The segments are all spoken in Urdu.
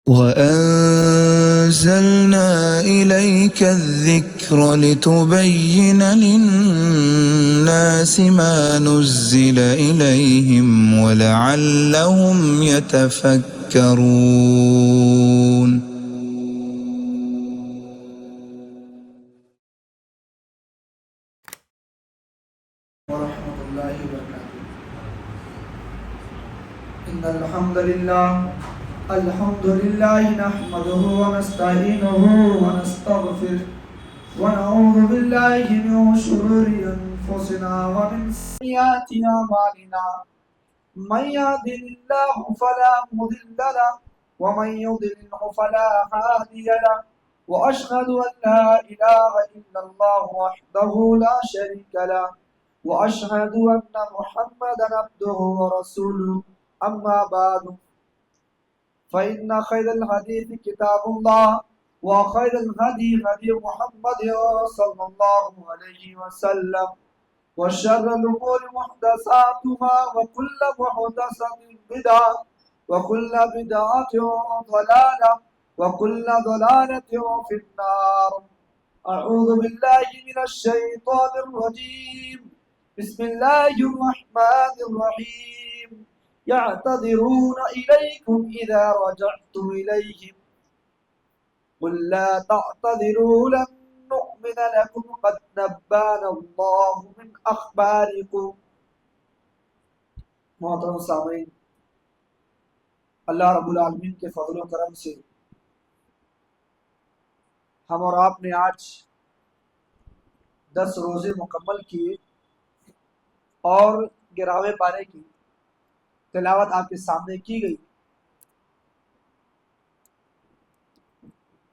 وَأَنزَلْنَا إِلَيْكَ الذِّكْرَ لِتُبَيِّنَ لِلنَّاسِ مَا نُزِّلَ إِلَيْهِمْ وَلَعَلَّهُمْ يَتَفَكَّرُونَ. ورحمۃ اللہ وبرکاتہ. ان الحمد للہ نحمده ونستعینه ونستغفره ونعوذ باللہ من شرور انفسنا ومن سیئات اعمالنا. من يهده الله فلا مضل له ومن يضلل فلا هادي له واشهد ان لا اله الا الله وحده لا شريك له وأشهد أن محمدا عبده ورسوله. أما بعد فإن خير الحديث كتاب الله وخير الهدي هدي محمد صلى الله عليه وسلم وشر الأمور محدثاتها وكل محدثة بدعة وكل بدعة ضلالة وكل ضلالة في النار. أعوذ بالله من الشيطان الرجيم. بسم الله الرحمن الرحيم. يعتذرون إليكم إذا رجعتم إليهم قل لا تعتذروا لن نؤمن لكم قد نبأنا الله من أخباركم. محترم سامعین، اللہ رب العالمین کے فضل و کرم سے ہم اور آپ نے آج 10 روزے مکمل کیے اور 11ویں پارے کی تلاوت آپ کے سامنے کی گئی.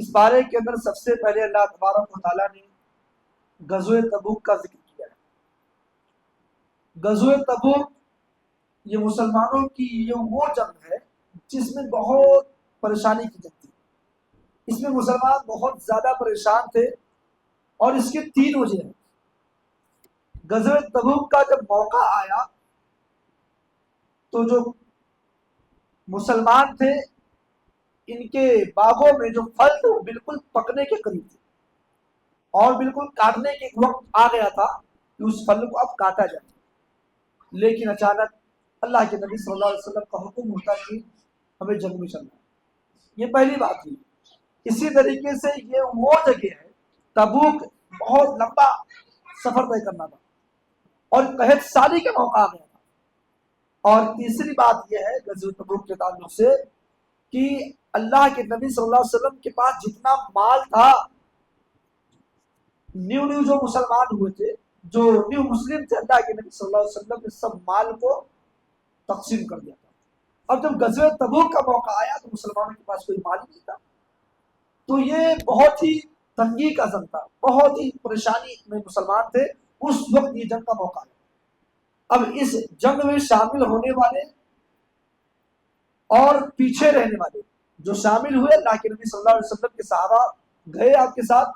اس پارے کے اندر سب سے پہلے اللہ تبارک و تعالیٰ نے غزوہ تبوک کا ذکر کیا ہے. غزوہ تبوک یہ مسلمانوں کی یہ وہ جنگ ہے جس میں بہت پریشانی کی جنگ تھی. اس میں مسلمان بہت زیادہ پریشان تھے اور اس کے 3 وجہ ہیں. غزوہ تبوک کا جب موقع آیا تو جو مسلمان تھے ان کے باغوں میں جو پھل تھے وہ بالکل پکنے کے قریب تھے اور بالکل کاٹنے کے وقت آ گیا تھا کہ اس پھل کو اب کاٹا جائے. لیکن اچانک اللہ کے نبی صلی اللہ علیہ وسلم کا حکم ہوتا کہ ہمیں جنگ میں چلنا ہے. یہ پہلی بات ہوئی. اسی طریقے سے یہ وہ جگہ ہے تبوک بہت لمبا سفر طے کرنا تھا اور قحط سالی کا موقع آ گیا تھا. اور تیسری بات یہ ہے غزوہ تبوک کے تعلق سے کہ اللہ کے نبی صلی اللہ علیہ وسلم کے پاس جتنا مال تھا، نیو جو مسلمان ہوئے تھے، جو نیو مسلم تھے، اللہ کے نبی صلی اللہ علیہ وسلم نے سب مال کو تقسیم کر دیا تھا. اب جب غزوہ تبوک کا موقع آیا تو مسلمانوں کے پاس کوئی مال نہیں تھا. تو یہ بہت ہی تنگی کا زمانہ تھا، بہت ہی پریشانی میں مسلمان تھے. اس وقت یہ جنگ کا موقع ہے. اب اس جنگ میں شامل ہونے والے اور پیچھے رہنے والے جو شامل ہوئے، اللہ کے نبی صلی اللہ علیہ وسلم کے صحابہ گئے آپ کے ساتھ،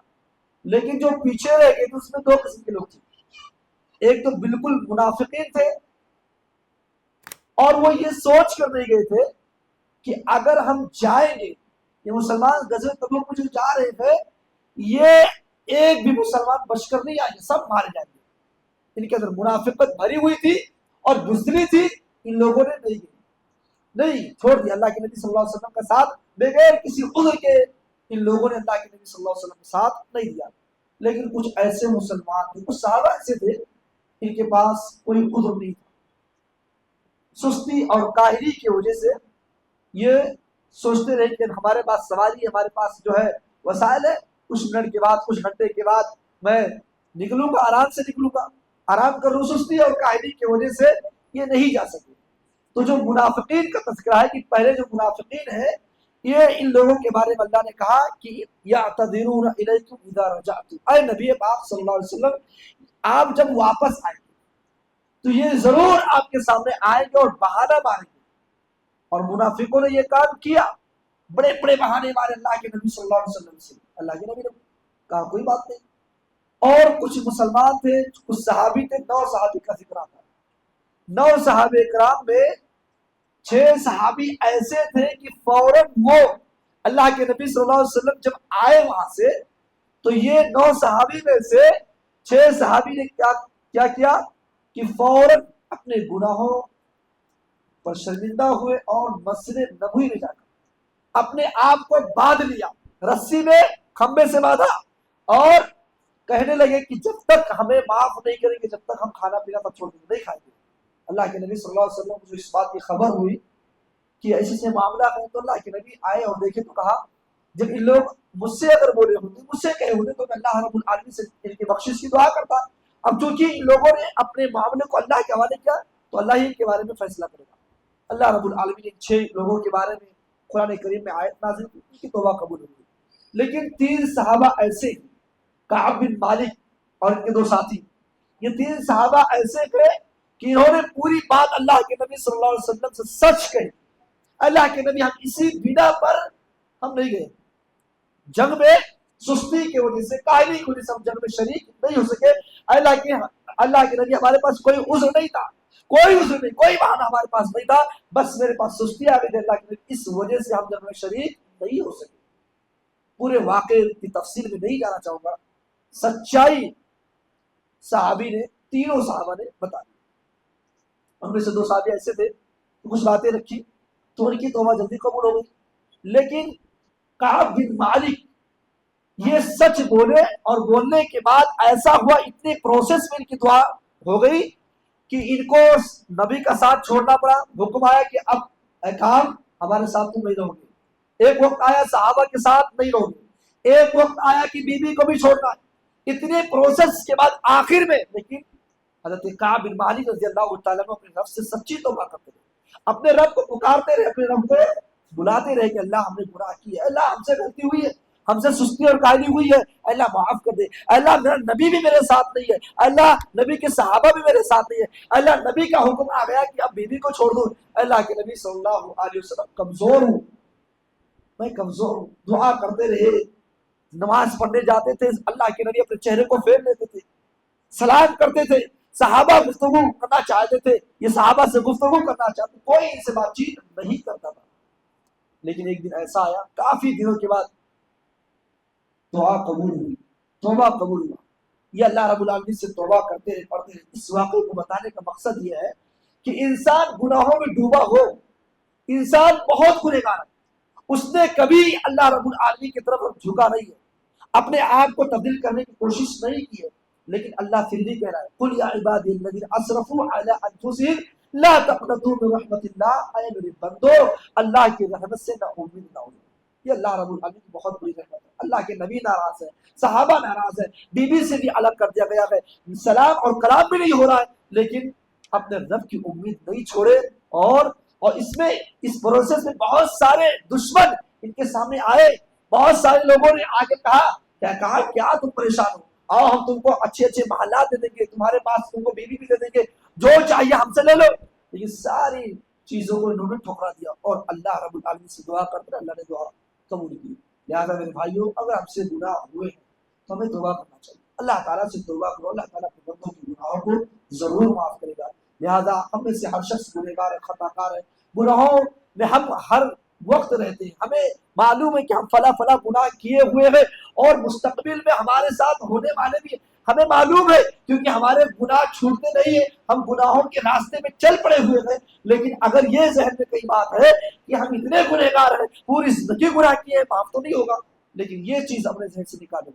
لیکن جو پیچھے رہ گئے تو اس میں 2 قسم کے لوگ تھے. ایک تو بالکل منافقین تھے اور وہ یہ سوچ کر نہیں گئے تھے کہ اگر ہم جائیں گے، یہ مسلمان غزوہ تبوک میں جو جا رہے تھے یہ ایک بھی مسلمان بچ کر نہیں آئے گے، سب مارے جائیں گے. ان کے اندر منافقت بھری ہوئی تھی اور بزدلی تھی. ان لوگوں نے نہیں چھوڑ دیا. اللہ کے نبی صلی اللہ علیہ وسلم کا ساتھ بغیر کسی عذر کے ان لوگوں نے اللہ کے نبی صلی اللہ علیہ وسلم کا ساتھ نہیں دیا. لیکن کچھ ایسے مسلمان تھے، کچھ صحابہ ایسے تھے ان کے پاس کوئی عذر نہیں تھا. سستی اور کاہلی کی وجہ سے یہ سوچتے رہے کہ ہمارے پاس سواری، ہمارے پاس جو ہے وسائل ہے، کچھ منٹ کے بعد، کچھ گھنٹے کے بعد میں نکلوں گا، آرام سے نکلوں گا، آرام کروں. سستی اور کاہلی کی وجہ سے یہ نہیں جا سکے. تو جو منافقین کا تذکرہ ہے کہ پہلے جو منافقین ہے یہ ان لوگوں کے بارے میں اللہ نے کہا کہ یعتذرون الیکم اذا رجعتم. اے نبی پاک صلی اللہ علیہ وسلم، آپ جب واپس آئیں گے تو یہ ضرور آپ کے سامنے آئیں گے اور بہانہ ماریں گے. اور منافقوں نے یہ کام کیا، بڑے بڑے بہانے مارے اللہ کے نبی صلی اللہ علیہ وسلم سے. اللہ کے نبی نے کہا کوئی بات نہیں. اور کچھ مسلمان تھے، کچھ صحابی تھے. 9 صحابی کا ذکر آتا ہے. 9 صحابہ کرام میں 6 صحابی ایسے تھے کہ فوراً وہ اللہ کے نبی صلی اللہ علیہ وسلم جب آئے وہاں سے تو یہ 9 صحابی میں سے 6 صحابی نے کیا کیا کہ فوراً اپنے گناہوں پر شرمندہ ہوئے اور مسجد نبوی میں جا کر اپنے آپ کو باندھ لیا، رسی میں کھمبے سے باندھا، اور کہنے لگے کہ جب تک ہمیں معاف نہیں کریں گے، جب تک ہم کھانا پینا تک چھوڑ دیں گے، نہیں کھائیں گے۔ اللہ کے نبی صلی اللہ علیہ وسلم کو جو اس بات کی خبر ہوئی کہ ایسے سے معاملہ ہے، تو اللہ کے نبی آئے اور دیکھے تو کہا جب ان لوگ مجھ سے اگر بولے ہوتے، مجھ سے کہے ہوتے، تو میں اللہ رب العالمین سے ان کی بخشش کی دعا کرتا۔ اب چونکہ ان لوگوں نے اپنے معاملے کو اللہ کے حوالے کیا تو اللہ ہی ان کے بارے میں فیصلہ کرے گا۔ اللہ رب العالمین نے 6 لوگوں کے بارے میں قرآن کریم میں آیت نازل کی، ان کی توبہ قبول ہوئی۔ لیکن 3 صحابہ ایسے، کعب بن مالک اور ان کے 2 ساتھی، یہ 3 صحابہ ایسے تھے کہ انہوں نے پوری بات اللہ کے نبی صلی اللہ علیہ وسلم سے سچ کہی۔ اللہ کے نبی ہم اسی بنا پر ہم نہیں گئے جنگ میں، سستی کی وجہ سے، کاہلی کی وجہ سے ہم جنگ میں شریک نہیں ہو سکے۔ اللہ کے نبی ہمارے پاس کوئی عذر نہیں تھا، کوئی عذر نہیں، کوئی بہانہ ہمارے پاس نہیں تھا، بس میرے پاس سستی آ گئی تھی اللہ کے نبی، اس وجہ سے ہم جنگ میں شریک نہیں ہو سکے۔ پورے واقعے کی تفصیل میں نہیں جانا چاہوں گا، سچائی صحابی نے، تینوں صحابہ نے بتا دی۔ ان میں سے 2 صحابی ایسے تھے کچھ باتیں رکھی تو ان کی توبہ جلدی قبول ہو گئی، لیکن کعب بن مالک یہ سچ بولے، اور بولنے کے بعد ایسا ہوا، اتنے پروسیس میں ان کی دعا ہو گئی کہ ان کو نبی کا ساتھ چھوڑنا پڑا۔ حکم آیا کہ اب اے کعب ہمارے ساتھ تم نہیں رہو گے۔ ایک وقت آیا صحابہ کے ساتھ نہیں رہو گے، ایک وقت آیا کہ بیوی کو بھی چھوڑنا ہے۔ اتنے پروسیس کے بعد آخر میں لیکن حضرت کعب بن مالک رضی اللہ تعالیٰ عنہ اپنے رب سے سچی توبہ کرتے رہے، اپنے رب کو پکارتے رہے، اپنے رب کو بلاتے رہے کہ اللہ ہم نے گناہ کی ہے، اللہ ہم سے غلطی ہوئی ہے، ہم سے سستی اور کاہلی ہوئی ہے، اللہ معاف کر دے، اللہ میرا نبی بھی میرے ساتھ نہیں ہے، اللہ نبی کے صحابہ بھی میرے ساتھ نہیں ہے، اللہ نبی کا حکم آ گیا کہ اب بیوی کو چھوڑ دو، اللہ کے نبی صلی اللہ علیہ وسلم کمزور ہوں، میں کمزور ہوں، دعا کرتے رہے۔ نماز پڑھنے جاتے تھے، اللہ کے نبی اپنے چہرے کو پھیر لیتے تھے، سلام کرتے تھے، صحابہ گفتگو کرنا چاہتے تھے، یہ صحابہ سے گفتگو کرنا چاہتے، کوئی ان سے بات چیت نہیں کرتا تھا۔ لیکن ایک دن ایسا آیا، کافی دنوں کے بعد دعا قبول ہوئی، توبہ قبول ہوا۔ یہ اللہ رب العالمین سے توبہ کرتے رہے، پڑھتے رہے۔ اس واقعے کو بتانے کا مقصد یہ ہے کہ انسان گناہوں میں ڈوبا ہو، انسان بہت گنہگار ہے، اس نے کبھی اللہ رب العالمین کی طرف جھکا نہیں ہے، اپنے آپ کو تبدیل کرنے کی کوشش نہیں کی ہے، لیکن اللہ پھر بھی کہہ رہا ہے قل یا عبادی الذین اسرفوا علی انفسہم لا تقنطوا من رحمت اللہ، اے میرے بندو اللہ کی رحمت سے نا امید نہ ہو۔ یہ اللہ رب العالمین کی بہت بڑی رحمت ہے۔ اللہ کے نبی ناراض ہے، صحابہ ناراض ہے، بیوی سے بھی الگ کر دیا گیا ہے، سلام اور کلام بھی نہیں ہو رہا ہے، لیکن اپنے رب کی امید نہیں چھوڑے، اور اس میں اس پروسیس میں بہت سارے دشمن ان کے سامنے آئے، بہت سارے لوگوں نے آ کے کہا کیا تم پریشان ہو، آؤ ہم تم کو اچھے اچھے محلات دے دیں گے، تمہارے پاس تم کو بیوی بھی دے دیں گے، جو چاہیے ہم سے لے لو۔ لیکن ساری چیزوں کو انہوں نے ٹھکرا دیا، اور اللہ رب العالمین سے دعا کرتے اللہ نے دعا قبول کی۔ لہٰذا میرے بھائیوں، اگر ہم سے گناہ ہوئے ہیں تو ہمیں توبہ کرنا چاہیے، اللہ تعالیٰ سے توبہ کرو، اللہ تعالیٰ اپنے بندوں کے گناہوں کو ضرور معاف کرے گا۔ لہٰذا ہم میں سے ہر شخص گنہگار ہے، خطا کار ہے، گناہوں میں ہم ہر وقت رہتے ہیں، ہمیں معلوم ہے کہ ہم فلاں گناہ کیے ہوئے ہیں، اور مستقبل میں ہمارے ساتھ ہونے والے بھی ہمیں معلوم ہے، کیونکہ ہمارے گناہ چھوٹتے نہیں ہیں، ہم گناہوں کے راستے میں چل پڑے ہوئے ہیں۔ لیکن اگر یہ ذہن میں کئی بات ہے کہ ہم اتنے گنہگار ہیں، پوری زندگی گناہ کیے ہیں، معاف تو نہیں ہوگا، لیکن یہ چیز اپنے ذہن سے نکالیں،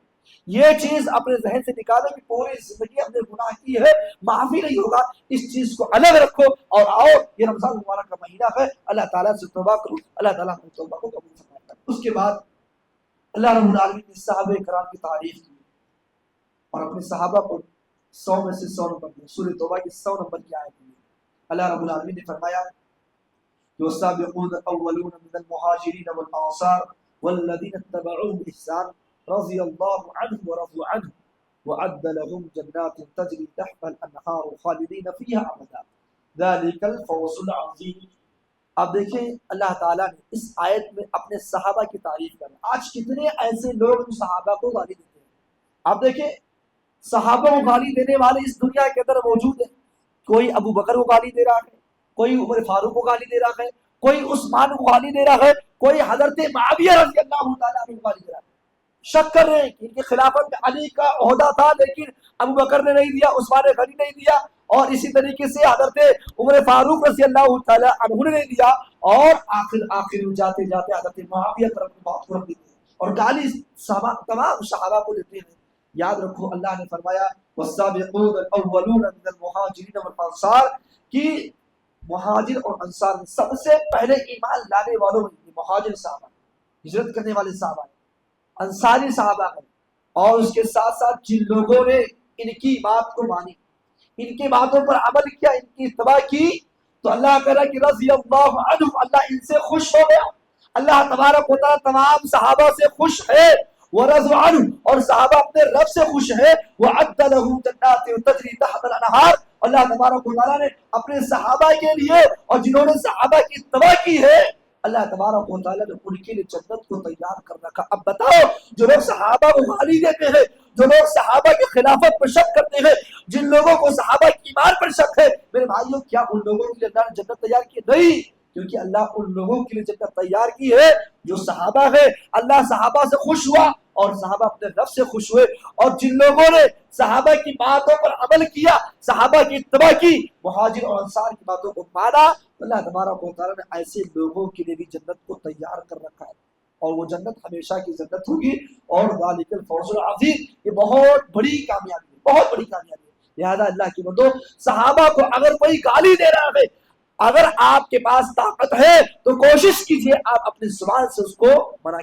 یہ چیز اپنے ذہن سے نکالیں کہ پوری زندگی ہم نے گناہ کی ہے، معافی نہیں ہوگا، اس چیز کو الگ رکھو، اور آؤ یہ رمضان مبارک کا مہینہ ہے، اللہ تعالیٰ سے توبہ کرو، اللہ تعالیٰ اپنی توبہ کو قبول فرمائے گا۔ اس کے بعد اللہ رب العالمین نے صحابہ کرام کی تعریف کی، اور اپنے صحابہ کو 100 میں سے 100 نمبر دیا، سورہ توبہ کی 100 نمبر کی آیت ہے۔ اللہ رب العالمین نے فرمایا والسابقون الاولون من المهاجرين والانصار والذين اتبعوهم باحسان رضي الله عنهم ورضوا عنه وعد لهم جنات تجري تحت الانهار خالدين فيها ابدا ذلك الفوز العظيم۔ اب دیکھیں اللہ تعالیٰ نے اس آیت میں اپنے صحابہ کی تعریف کر، آج کتنے ایسے لوگ صحابہ کو گالی دیتے ہیں۔ اب دیکھیں صحابہ کو گالی دینے والے اس دنیا کے اندر موجود ہیں، کوئی ابو بکر کو گالی دے رہا ہے، کوئی عمر فاروق کو گالی دے رہا ہے، کوئی عثمان کو گالی دے رہا ہے، کوئی حضرت معاویہ رضی اللہ تعالیٰ عنہ والی شک کر رہے ہیں کہ ان کی خلافت میں علی کا عہدہ تھا لیکن ابو بکر نے نہیں دیا، عثمان غنی نہیں دیا، اور اسی طریقے سے حضرت عمر فاروق رضی اللہ تعالیٰ عنہ نے نہیں دیا، اور آخر میں جاتے جاتے حضرت معاویہ طرف بات کو رکھ دیتے ہیں اور گالی تمام صحابہ کو دیتے ہیں۔ یاد رکھو اللہ نے فرمایا والسابقون الاولون من المہاجرین والانصار کہ مہاجر اور انصار میں سب سے پہلے ایمان لانے والوں میں مہاجر صحابہ، ہجرت کرنے والے صحابہ ہیں، انصاری صحابہ ہیں، اور اس کے ساتھ ساتھ جن لوگوں نے ان کی بات کو مانی، ان کی باتوں پر عمل کیا، ان کی اتباع کی، تو اللہ کہہ رہا کہ رضی اللہ عنہ، اللہ ان سے خوش ہو گیا۔ اللہ تبارک و تعالیٰ تمام صحابہ سے خوش ہے، ورضوا عنہ، اور صحابہ اپنے رب سے خوش ہے، وعد لهم جنات تجری تحت الانہار، اللہ تبارک و تعالیٰ نے اپنے صحابہ کے لیے اور جنہوں نے صحابہ کی اتباع کی ہے، اللہ تبارک و تعالیٰ نے ان کے لیے جنت کو تیار کر رکھا۔ اب بتاؤ، جو لوگ صحابہ کو گالی دیتے ہیں، جو لوگ صحابہ کی خلافت پر شک کرتے ہیں، جن لوگوں کو صحابہ کی ایمان پر شک ہے، میرے بھائیوں کیا ان لوگوں کے لیے اللہ نے جنت تیار کی؟ نہیں، کیونکہ اللہ ان لوگوں کے لیے جنت تیار کی ہے جو صحابہ ہے۔ اللہ صحابہ سے خوش ہوا اور صحابہ اپنے رب سے خوش ہوئے، اور جن لوگوں نے صحابہ کی باتوں پر عمل کیا، صحابہ کی اتباع کی، مہاجر اور انصار کی باتوں کو مانا، اللہ تبارک و تعالیٰ نے ایسے لوگوں کے لیے بھی جنت کو تیار کر رکھا ہے، اور وہ جنت ہمیشہ کی جنت ہوگی، اور ذالک الفوز العظیم، یہ بہت بڑی کامیابی ہے، بہت بڑی کامیابی ہے۔ لہذا اللہ کی بندو، صحابہ کو اگر کوئی گالی دے رہا ہے، اگر آپ کے پاس طاقت ہے تو کوشش کیجئے آپ اپنی زبان سے اس کو منع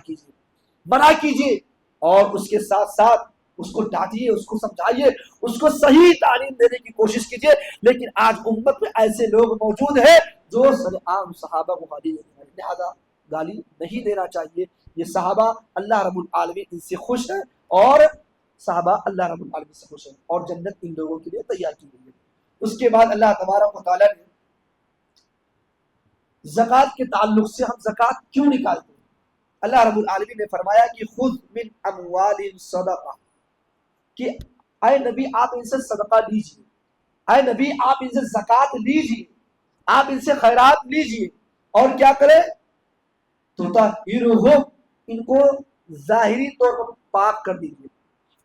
کیجئے، اور اس کے ساتھ ساتھ اس کو ڈانٹیے، اس کو سمجھائیے، اس کو صحیح تعلیم دینے کی کوشش کیجئے۔ لیکن آج امت میں ایسے لوگ موجود ہیں جو سر عام صحابہ کو گالی دیتے ہیں، لہذا گالی نہیں دینا چاہیے۔ یہ صحابہ اللہ رب العالمین ان سے خوش ہیں، اور صحابہ اللہ رب العالمین سے خوش ہیں، اور جنت ان لوگوں کے لیے تیار کی گئی ہے۔ اس کے بعد اللہ تبارک و تعالیٰ نے زکوٰۃ کے تعلق سے، ہم زکوٰۃ کیوں نکالتے ہیں، اللہ رب العالمین نے فرمایا کہ خذ من اموالہم صدقہ، کہ اے نبی آپ ان سے صدقہ لیجئے، اے نبی آپ ان سے زکوٰۃ لیجئے، آپ ان سے خیرات لیجئے، اور کیا کرے، تطہرہم، ان کو ظاہری طور پر پاک کر دیجئے،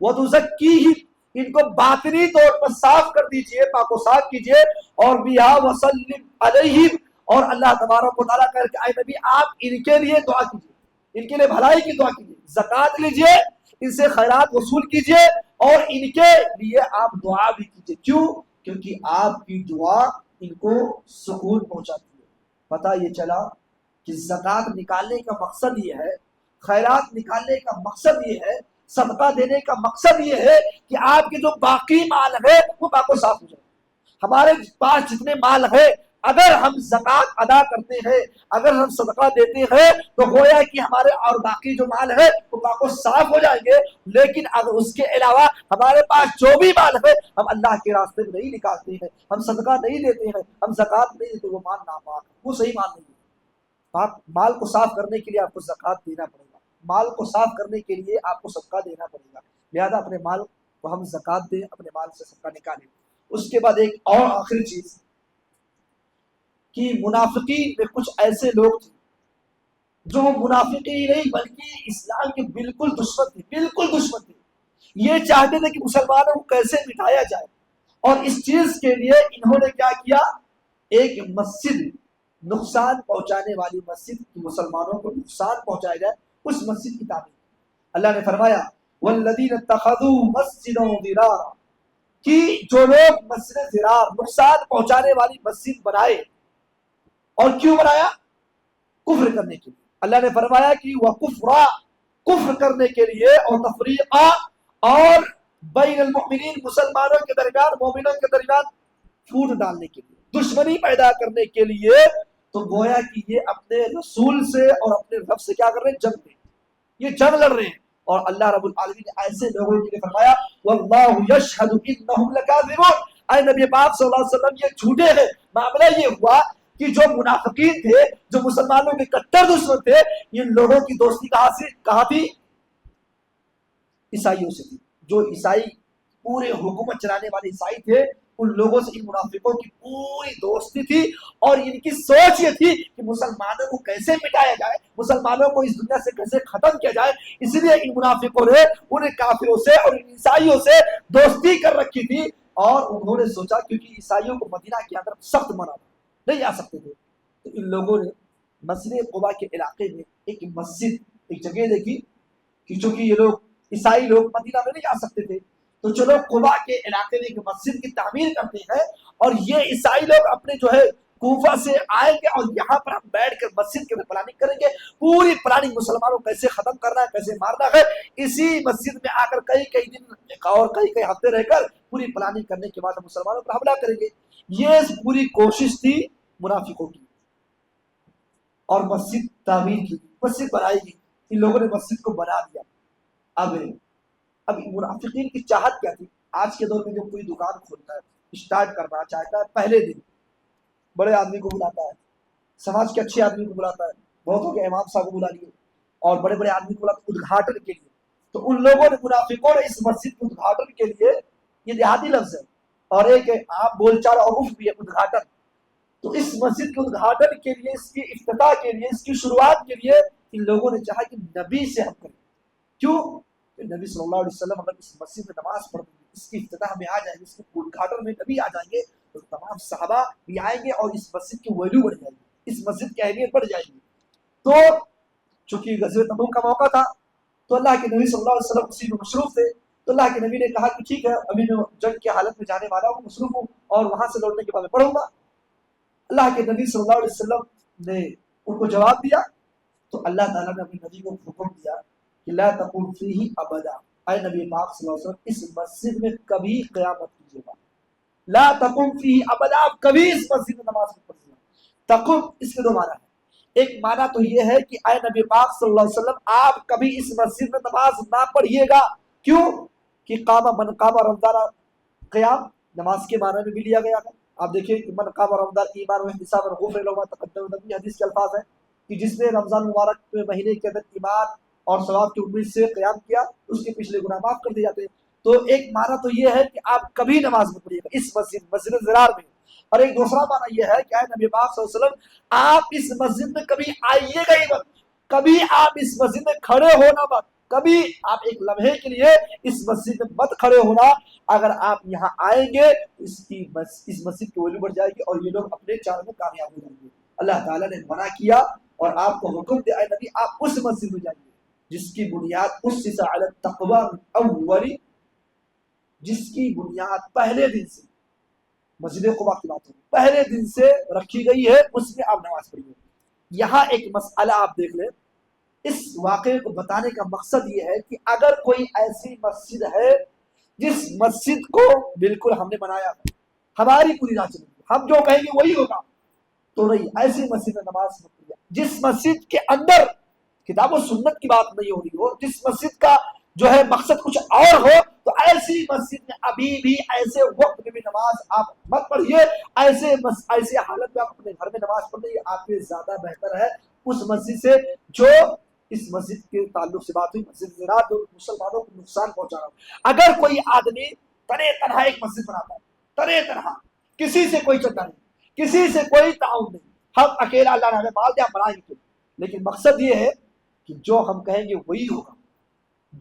وتزکیہم، ان کو باطنی طور پر صاف کر دیجئے، پاک و صاف کیجئے، اور بہا وسلم علیہم، اور اللہ تبارک و تعالیٰ کہہ کہ اے نبی آپ ان کے لیے دعا کیجئے، ان کے لیے بھلائی کی دعا کیجئے، زکوٰۃ لیجئے، ان سے خیرات وصول کیجئے، اور ان کے لیے آپ دعا بھی کیجئے۔ کیوں؟ کیونکہ آپ کی دعا ان کو سکون پہنچاتی ہے۔ پتہ یہ چلا کہ زکوٰۃ نکالنے کا مقصد یہ ہے، خیرات نکالنے کا مقصد یہ ہے، صدقہ دینے کا مقصد یہ ہے کہ آپ کے جو باقی مال ہے وہ پاک و صاف ہو جائے۔ ہمارے پاس جتنے مال ہے، اگر ہم زکوٰۃ ادا کرتے ہیں، اگر ہم صدقہ دیتے ہیں، تو گویا کہ ہمارے اور باقی جو مال ہے وہ پاک و صاف ہو جائیں گے۔ لیکن اگر اس کے علاوہ ہمارے پاس جو بھی مال ہے ہم اللہ کے راستے میں نہیں نکالتے ہیں، ہم صدقہ نہیں دیتے ہیں، ہم زکوٰۃ نہیں دیتے، وہ مال ناپاک ہے، وہ صحیح مال نہیں ہے۔ پاک مال کو صاف کرنے کے لیے آپ کو زکوٰۃ دینا پڑے گا، مال کو صاف کرنے کے لیے آپ کو صدقہ دینا پڑے گا، لہذا اپنے مال کو ہم زکوٰۃ دیں، اپنے مال سے صدقہ نکالیں۔ اس کے بعد ایک اور آخری چیز کہ منافقین میں کچھ ایسے لوگ تھے جو منافقی نہیں بلکہ اسلام کے بالکل دشمن تھے، بالکل دشمن تھے۔ یہ چاہتے تھے کہ مسلمانوں کو کیسے مٹایا جائے، اور اس چیز کے لیے انہوں نے کیا کیا، ایک مسجد، نقصان پہنچانے والی مسجد، کی مسلمانوں کو نقصان پہنچایا جائے، اس مسجد کی تعمیر۔ اللہ نے فرمایا والذین اتخذوا مسجدا ضرارا، کہ جو لوگ مسجد ضرار، نقصان پہنچانے والی مسجد بنائے، اور کیوں بنایا؟ کفر کرنے کے لیے۔ اللہ نے فرمایا کہ وہ کفر کرنے کے لیے، اور تفریقہ، اور بین المؤمنین، مسلمانوں کے درمیان، مومنوں کے درمیان پھوٹ ڈالنے کے لیے، دشمنی پیدا کرنے کے لیے۔ تو گویا کہ یہ اپنے رسول سے اور اپنے رب سے کیا کر رہے ہیں؟ جنگ میں، یہ جنگ لڑ رہے ہیں۔ اور اللہ رب العالمین نے ایسے لوگوں کے لیے فرمایا واللہ یشہد انہم لکاذبون، اے نبی پاک صلی اللہ علیہ وسلم یہ جھوٹے ہیں۔ معاملہ یہ ہوا کہ جو منافقین تھے، جو مسلمانوں کے کٹر دشمن تھے، ان لوگوں کی دوستی کہاں تھی؟ عیسائیوں سے تھی۔ جو عیسائی پورے حکومت چلانے والے عیسائی تھے، ان لوگوں سے ان منافقوں کی پوری دوستی تھی اور ان کی سوچ یہ تھی کہ مسلمانوں کو کیسے مٹایا جائے، مسلمانوں کو اس دنیا سے کیسے ختم کیا جائے. اس لیے ان منافقوں نے ان کافروں سے اور ان عیسائیوں سے دوستی کر رکھی تھی. اور انہوں نے سوچا کیونکہ عیسائیوں کو مدینہ کے اندر سخت منع تھا، نہیں آ سکتے تھے، تو ان لوگوں نے مسجد قباء کے علاقے میں ایک مسجد، ایک جگہ دیکھی کہ چونکہ یہ لوگ عیسائی لوگ مدینہ میں نہیں آ سکتے تھے، تو چلو قباء کے علاقے میں ایک مسجد کی تعمیر کرتے ہیں اور یہ عیسائی لوگ اپنے جو ہے کوفہ سے آئیں گے اور یہاں پر ہم بیٹھ کر مسجد کے پلاننگ کریں گے، پوری پلاننگ مسلمانوں کو کیسے ختم کرنا ہے، کیسے مارنا ہے. اسی مسجد میں آ کر کئی دن اور کئی ہفتے رہ کر پوری پلاننگ کرنے کے بعد ہم مسلمانوں پر حملہ کریں گے. یہ پوری کوشش تھی منافقوں کی اور مسجد تعمیر کی، مسجد بنائی گئی. ان لوگوں نے مسجد کو بنا دیا. اب منافقین کی چاہت کیا تھی؟ آج کے دور میں جو کوئی دکان کھولتا ہے، اسٹارٹ کرنا چاہتا ہے، پہلے دن بڑے آدمی کو بلاتا ہے، سماج کے اچھے آدمی کو بلاتا ہے، بہتوں کے امام صاحب کو بلا لیے اور بڑے بڑے آدمی کو بلاتا ہے ادگھاٹن کے لیے. تو ان لوگوں نے منافقوں نے اس مسجد کے ادگھاٹن کے لیے، یہ دیہاتی لفظ ہے اور ایک عام بول چال اور عرف بھی ہے ادگھاٹن، تو اس مسجد کے ادگھاٹن کے لیے، اس کی افتتاح کے لیے، اس کی شروعات کے لیے ان لوگوں نے چاہا کہ نبی سے ہم کریں. کیوں کہ نبی صلی اللہ علیہ وسلم اگر اس مسجد میں نماز پڑھ دیں، اس کی افتتاح میں آ جائیں گے، اس کے ادگھاٹن میں نبی آ جائیں گے تو تمام صحابہ بھی آئیں گے اور اس مسجد کی ویلیو بڑھ جائے گی، اس مسجد کی اہمیت بڑھ جائے گی. تو چونکہ غزوہ تبوک کا موقع تھا تو اللہ کے نبی صلی اللہ علیہ وسلم اسی میں مصروف تھے، تو اللہ کے نبی نے کہا کہ ٹھیک ہے، ابھی میں جنگ کی حالت میں جانے والا ہوں، مصروف ہوں، اور وہاں سے لوٹنے کے بعد میں پڑھوں گا. اللہ کے نبی صلی اللہ علیہ وسلم نے ان کو جواب دیا تو اللہ تعالیٰ نے اپنے نبی کو حکم دیا کہ لا تقم فیہ ابدا، اے نبی پاک صلی اللہ علیہ وسلم اس مسجد میں کبھی قیام مت کیجیے گا. لا تقم فیہ ابدا، آپ کبھی اس مسجد میں نماز مت پڑھیے گا. تقم اس کے دو معنی ہے. ایک معنی تو یہ ہے کہ اے نبی پاک صلی اللہ علیہ وسلم آپ کبھی اس مسجد میں نماز نہ پڑھیے گا. کیوں کہ قام من قام رمضان، قیام نماز کے معنی میں بھی لیا گیا ہے. آپ دیکھیں کہ من قام رمضان ایمان و احتسابا غفر له ما تقدم من ذنبه، حدیث کے الفاظ ہیں کہ جس نے رمضان مبارک کے مہینے کے اندر ایمان اور ثواب کی امید سے قیام کیا اس کے پچھلے گناہ معاف کر دیے جاتے ہیں. تو ایک معنی تو یہ ہے کہ آپ کبھی نماز نہ پڑھیے گا اس مسجد ضرار میں، اور ایک دوسرا معنی یہ ہے کہ اے نبی پاک صلی اللہ علیہ وسلم آپ اس مسجد میں کبھی آئیے گا ہی مت، کبھی آپ اس مسجد میں کھڑے ہونا مت، کبھی آپ ایک لمحے کے لیے اس مسجد میں مت کھڑے ہونا. اگر آپ یہاں آئیں گے تو اس مسجد کی ویلیو بڑھ جائے گی اور یہ لوگ اپنے چال میں کامیاب ہو جائیں گے. اللہ تعالیٰ نے منع کیا اور آپ کو حکم دیا اے نبی آپ اس مسجد میں جائیے جس کی بنیاد اسس علی التقوی من اول، جس کی بنیاد پہلے دن سے، مسجد قباء کی بات ہے، پہلے دن سے رکھی گئی ہے، اس میں آپ نماز پڑھیے. یہاں ایک مسئلہ آپ دیکھ لیں، اس واقعے کو بتانے کا مقصد یہ ہے کہ اگر کوئی ایسی مسجد ہے جس مسجد کو بالکل ہم نے بنایا، ہماری پوری رات چلے گی، ہم جو کہیں گے وہی ہوگا، تو نہیں، ایسی مسجد میں نماز مت پڑھیے. جس مسجد کے اندر کتاب و سنت کی بات نہیں ہو رہی ہو، جس مسجد کا جو ہے مقصد کچھ اور ہو، تو ایسی مسجد میں ابھی بھی ایسے وقت میں بھی نماز آپ مت پڑھیے. ایسے حالت میں آپ اپنے گھر میں نماز پڑھ لیجیے، آپ کے زیادہ بہتر ہے اس مسجد سے جو اس مسجد کے تعلق سے بات ہوئی، مسجد زراعت جو مسلمانوں کو نقصان پہنچا رہا ہو. اگر کوئی آدمی تنہا تنہا ایک مسجد بناتا ہے، تنہا کسی سے کوئی چندہ نہیں، کسی سے کوئی تعاون نہیں، ہم اکیلا اللہ نے ہمیں مال دیا بنائیں گے، لیکن مقصد یہ ہے کہ جو ہم کہیں گے وہی ہوگا،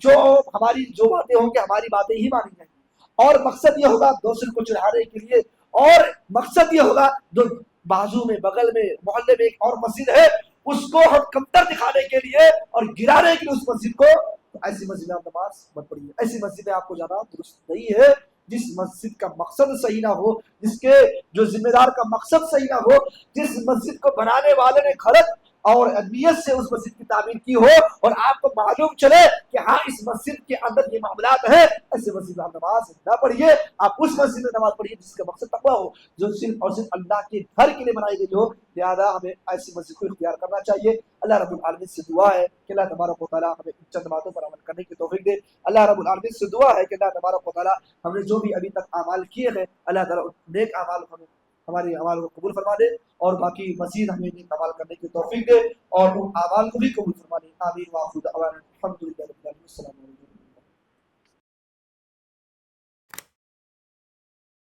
جو ہماری جو باتیں ہوں گی ہماری باتیں ہی مانی جائیں گی، اور مقصد یہ ہوگا دوسرے کو چڑھانے کے لیے، اور مقصد یہ ہوگا جو بازو میں بغل میں محلے میں ایک اور مسجد ہے اس کو ہم کمتر دکھانے کے لیے اور گرانے کے لیے اس مسجد کو، تو ایسی مسجد میں آپ نماز مت پڑھیے. ایسی مسجد میں آپ کو جانا درست نہیں ہے. جس مسجد کا مقصد صحیح نہ ہو، جس کے جو ذمہ دار کا مقصد صحیح نہ ہو، جس مسجد کو بنانے والے نے غلط اور نیت سے اس مسجد کی تعمیر کی ہو اور آپ کو معلوم چلے کہ ہاں اس مسجد کے اندر یہ معاملات ہیں، ایسے مسجد میں آپ نماز نہ پڑھیے. آپ اس مسجد میں نماز پڑھیے جس کا مقصد تقویٰ ہو، جو صرف اور صرف اللہ کے گھر کے لیے بنائی گئی ہو. لہذا ہمیں ایسی مسجد کو اختیار کرنا چاہیے. اللہ رب العالمین سے دعا ہے کہ اللہ تبارک و تعالیٰ ہمیں ان چند باتوں پر عمل کرنے کی توفیق دے. اللہ رب العالمین سے دعا ہے کہ اللہ تبارک و تعالیٰ ہم نے جو بھی ابھی تک اعمال کیے ہیں، اللہ تعالیٰ نیک اعمال ہمیں ہمارے اعمال کو قبول فرما دے اور باقی مزید ہمیں نیک اعمال کرنے کی توفیق دے اور ان اعمال کو بھی قبول فرما دے. آمین. وآخر دعوانا الحمد للہ رب العالمین. السلام علیکم.